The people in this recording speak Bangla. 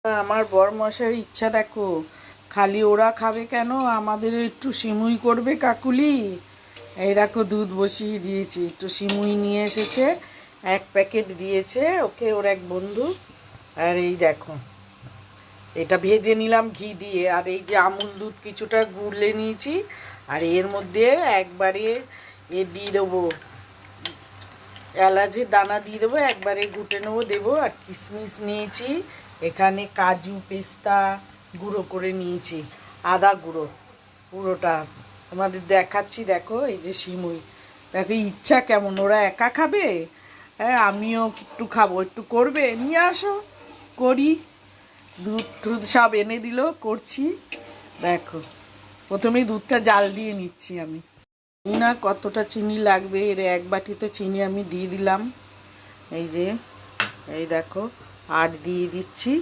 আমার বরমশাইয়ের ইচ্ছা দেখো, খালি ওরা খাবে কেন, আমাদের একটু সিমুই করবে কাকুলি। এই দেখো দুধ বসিয়ে দিয়েছি, একটু সিমুই নিয়ে এসেছে, 1 প্যাকেট দিয়েছে ওকে ওর এক বন্ধু। আর এই দেখো এটা ভেজে নিলাম ঘি দিয়ে, আর এই যে আমুল দুধ কিছুটা গুলে নিয়েছি, আর এর মধ্যে একবারে দিয়ে দেবো, এলাচের দানা দিয়ে দেবো, একবারে ঘুটে নেবো দেবো। আর কিশমিশ নিয়েছি, এখানে কাজু পেস্তা গুঁড়ো করে নিয়েছি, আদা গুঁড়ো পুরোটা তোমাদের দেখাচ্ছি। দেখো এই যে সিমুই, দেখো ইচ্ছা কেমন, ওরা একা খাবে, হ্যাঁ আমিও একটু খাবো, একটু করবে, নিয়ে আসো করি। দুধ টুধ সব এনে দিল, করছি। দেখো প্রথমেই দুধটা জাল দিয়ে নিচ্ছি আমি, না কতটা চিনি লাগবে, এর 1 বাটি তো চিনি আমি দিয়ে দিলাম। এই যে এই দেখো আর দিয়ে দিচ্ছি